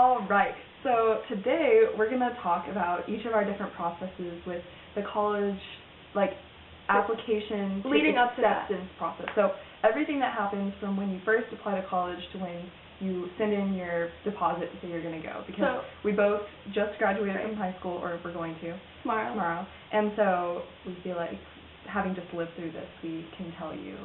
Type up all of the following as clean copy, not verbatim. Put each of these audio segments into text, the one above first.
All right. So today we're going to talk about each of our different processes with the college, like, application to leading up to that acceptance process. So everything that happens from when you first apply to college to when you send in your deposit to say you're going to go. Because we both just graduated from high school, or we're going to tomorrow. And so we feel like, having just lived through this, we can tell you.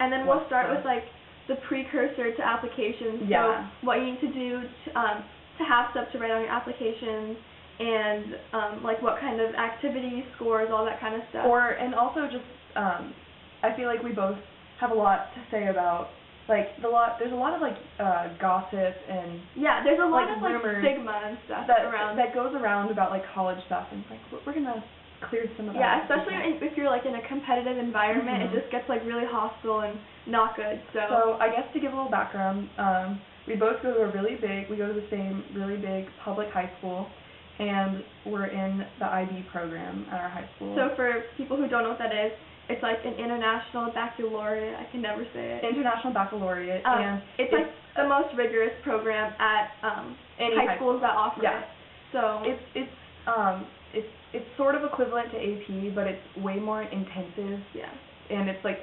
And then we'll start with, like, the precursor to applications. Yeah. So what you need to do to have stuff to write on your applications, and like what kind of activity scores, all that kind of stuff. And also just I feel like we both have a lot to say about, like, there's a lot of, like, gossip and there's a lot like, of, like, rumors stigma and stuff that goes around about, like, college stuff, and it's like we're gonna clear some of that. Yeah, especially if you're, like, in a competitive environment, it just gets, like, really hostile and not good. So I guess to give a little background, we both go to we go to the same really big public high school, and we're in the IB program at our high school. So for people who don't know what that is, it's like an international baccalaureate. I can never say it. International baccalaureate, and it's like the most rigorous program at high schools that offer it. So it's sort of equivalent to AP, but it's way more intensive. Yeah. And it's like,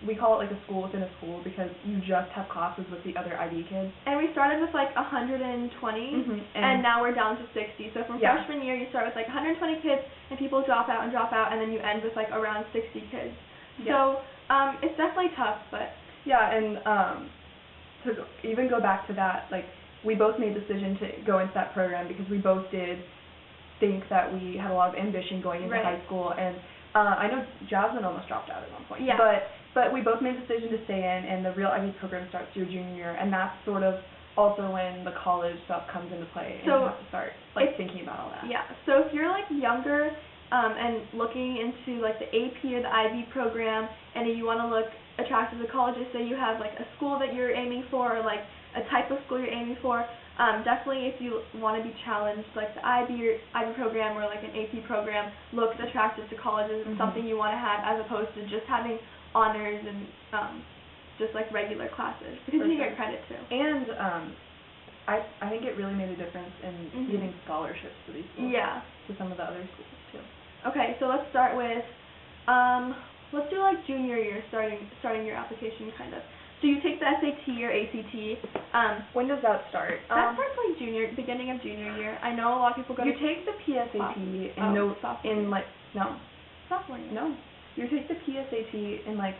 we call it like a school within a school because you just have classes with the other IB kids. And we started with like 120, and now we're down to 60. So from freshman year, you start with like 120 kids, and people drop out, and then you end with like around 60 kids. Yeah. So it's definitely tough, but... Yeah, and to even go back to that, like, we both made the decision to go into that program because we both did think that we had a lot of ambition going into high school, and I know Jasmine almost dropped out at one point. Yeah. But we both made the decision to stay in, and the real IB program starts your junior year, and that's sort of also when the college stuff comes into play, and you have to start thinking about all that. Yeah. So if you're like younger and looking into like the AP or the IB program, and you want to look attractive to colleges, say you have like a school that you're aiming for, or like a type of school you're aiming for. Definitely, if you want to be challenged, like the IB program or like an AP program looks attractive to colleges and something you want to have, as opposed to just having honors and just like regular classes, because you get credit too. And I think it really made a difference in getting scholarships for these schools. Yeah. To some of the other schools too. Okay, so let's start with let's do like junior year, starting your application kind of. So you take the SAT or ACT. When does that start? That starts like beginning of junior year. I know a lot of people go. You take the PSAT sophomore year. No, you take the PSAT in like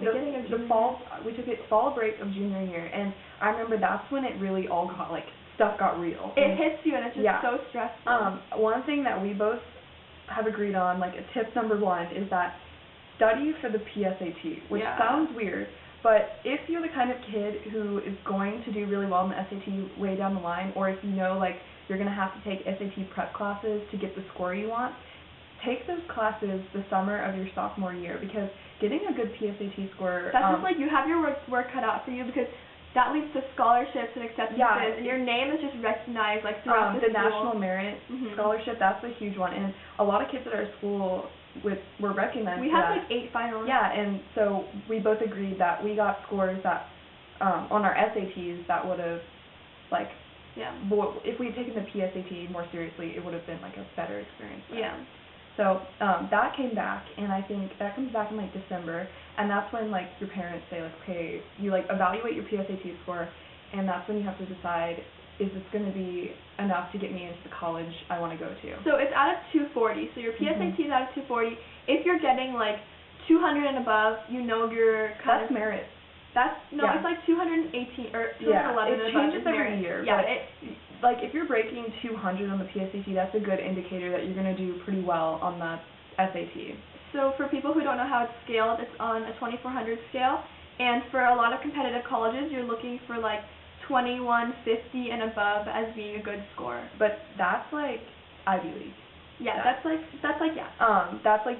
beginning of junior fall. We took it fall break of junior year, and I remember that's when it really all got stuff got real. It hits you, and it's just so stressful. One thing that we both have agreed on, like a tip number one, is that study for the PSAT, which sounds weird. But if you're the kind of kid who is going to do really well in the SAT way down the line, or if you know, like, you're going to have to take SAT prep classes to get the score you want, take those classes the summer of your sophomore year, because getting a good PSAT score... That's just like you have your work cut out for you, because that leads to scholarships and acceptances, and your name is just recognized like throughout the National Merit Scholarship, that's a huge one, and a lot of kids at our school... were recognized. We had like 8 finalists. Yeah, and so we both agreed that we got scores that on our SATs that would have, like, if we had taken the PSAT more seriously, it would have been like a better experience. Yeah. So that came back, and I think that comes back in like December, and that's when like your parents say like, okay, you like evaluate your PSAT score, and that's when you have to decide, is this going to be enough to get me into the college I want to go to? So it's out of 240. So your PSAT is out of 240. If you're getting like 200 and above, you know you're kind of merit. It's like 218 or 211 and above. It changes every year. Yeah. Like if you're breaking 200 on the PSAT, that's a good indicator that you're going to do pretty well on the SAT. So for people who don't know how it's scaled, it's on a 2400 scale, and for a lot of competitive colleges, you're looking for like 2150 and above as being a good score. But that's like Ivy League. Yeah, that's like that's like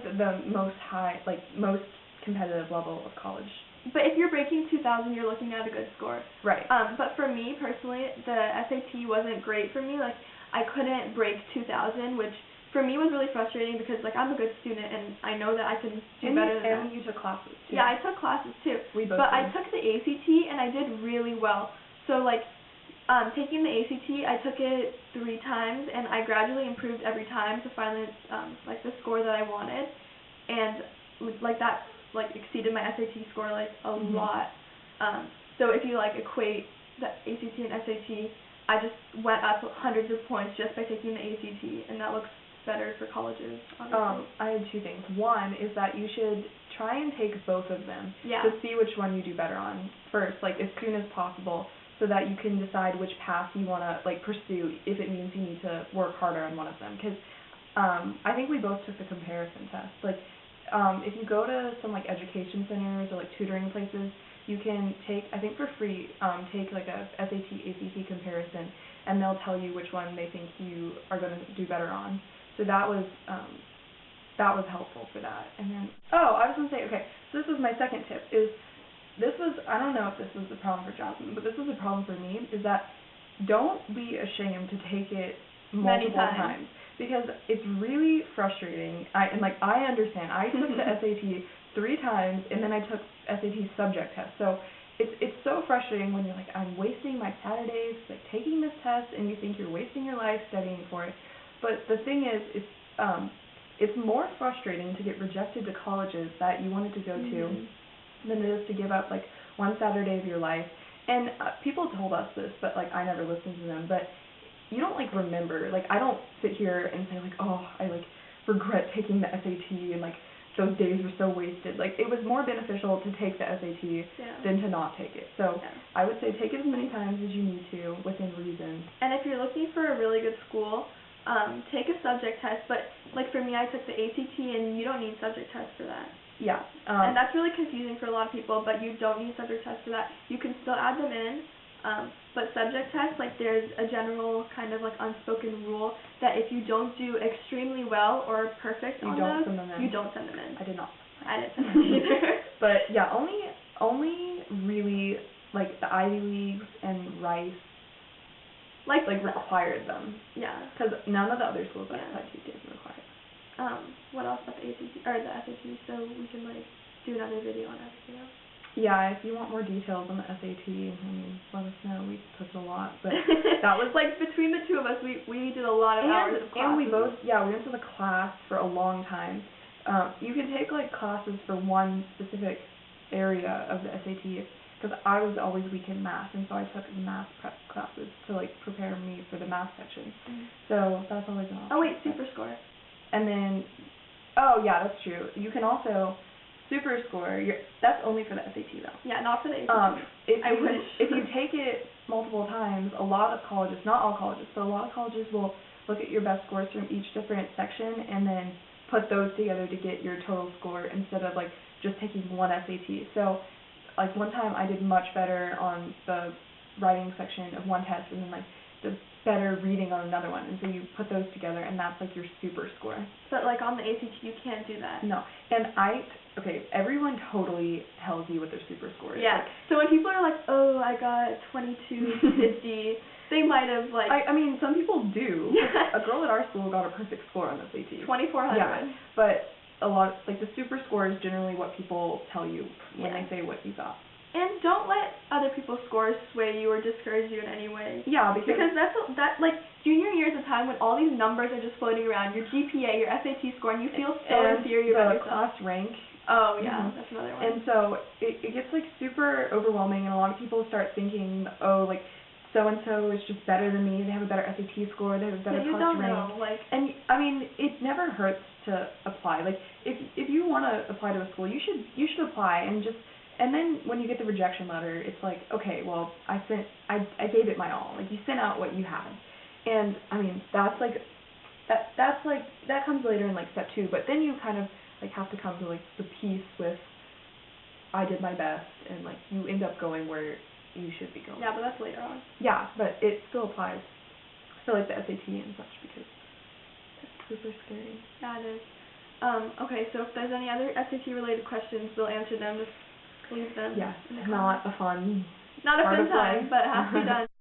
the most high, like most competitive level of college. But if you're breaking 2000, you're looking at a good score. Right. But for me personally, the SAT wasn't great for me. Like I couldn't break 2000, which for me was really frustrating because like I'm a good student and I know that I can do better than that. And you took classes too. Yeah, I took classes too. We both But did. I took the ACT and I did really well. So, like, Taking the ACT, I took it 3 times, and I gradually improved every time to finally, like, the score that I wanted, and, like, that, like, exceeded my SAT score, like, a lot. So if you, like, equate the ACT and SAT, I just went up hundreds of points just by taking the ACT, and that looks better for colleges, obviously. I had 2 things. One is that you should try and take both of them to see which one you do better on first, like, as soon as possible, so that you can decide which path you want to, like, pursue if it means you need to work harder on one of them. Because I think we both took the comparison test. Like, if you go to some, like, education centers or, like, tutoring places, you can take, I think for free, take, like, a SAT, ACT comparison, and they'll tell you which one they think you are going to do better on. So that was helpful for that. And then, I was going to say, okay, so this was my second tip, is this was, I don't know if this was the problem for Jasmine, but this was a problem for me, is that don't be ashamed to take it multiple times. Because it's really frustrating. I understand. I took the SAT 3 times, and then I took SAT subject test. So it's so frustrating when you're like, I'm wasting my Saturdays, like, taking this test, and you think you're wasting your life studying for it. But the thing is, it's more frustrating to get rejected to colleges that you wanted to go to than it is to give up, like, one Saturday of your life. And people told us this, but, like, I never listened to them. But you don't, like, remember. Like, I don't sit here and say, like, oh, I, like, regret taking the SAT, and, like, those days were so wasted. Like, it was more beneficial to take the SAT than to not take it. So I would say take it as many times as you need to within reason. And if you're looking for a really good school, take a subject test. But, like, for me, I took the ACT, and you don't need subject tests for that. Yeah. And that's really confusing for a lot of people, but you don't need subject tests for that. You can still add them in, but subject tests, like, there's a general kind of, like, unspoken rule that if you don't do extremely well or perfect on those, you don't send them in. I did not. I didn't send them in either. But, yeah, only really, like, the Ivy Leagues and Rice, like required them. Yeah. Because none of the other schools I applied to did require it. What else about the ACT, or the SAT, so we can, like, do another video on everything else? Yeah, if you want more details on the SAT, I mean, let us know. We took it a lot, but that was, like, between the two of us, we did a lot of hours of classes. And we went to the class for a long time. You can take, like, classes for one specific area of the SAT, because I was always weak in math, and so I took math prep classes to, like, prepare me for the math section. So that's always an option. Oh, wait, super score. And then, that's true. You can also super score. That's only for the SAT, though. Yeah, not for the ACT. If you take it multiple times, a lot of colleges, not all colleges, but a lot of colleges will look at your best scores from each different section and then put those together to get your total score instead of, like, just taking one SAT. So, like, one time I did much better on the writing section of one test and then, like, the better reading on another one, and so you put those together, and that's, like, your super score. But, like, on the ACT, you can't do that. No. And everyone totally tells you what their super score is. Yeah. Like, so when people are like, oh, I got 2250, they might have, like... I mean, some people do. Yeah. A girl at our school got a perfect score on the SAT. 2400. Yeah. But a lot, like, the super score is generally what people tell you when they say what you got. And don't let other people's scores sway you or discourage you in any way. Yeah, because like, junior year is a time when all these numbers are just floating around, your GPA, your SAT score, and you feel so inferior about yourself. Class rank. Oh, yeah, that's another one. And so it gets, like, super overwhelming, and a lot of people start thinking, oh, like, so-and-so is just better than me, they have a better SAT score, they have a better class rank. Know, like... And, I mean, it never hurts to apply. Like, if you want to apply to a school, you should apply, and then when you get the rejection letter, it's like, okay, well, I gave it my all. Like, you sent out what you had. And, I mean, that comes later in, like, step 2. But then you kind of, like, have to come to, like, the peace with, I did my best, and, like, you end up going where you should be going. Yeah, but that's later on. Yeah, but it still applies for, like, the SAT and such, because it's super scary. Yeah, it is. Okay, so if there's any other SAT-related questions, we'll answer them. Just leave them. Yes, not a fun time, but it has to be done.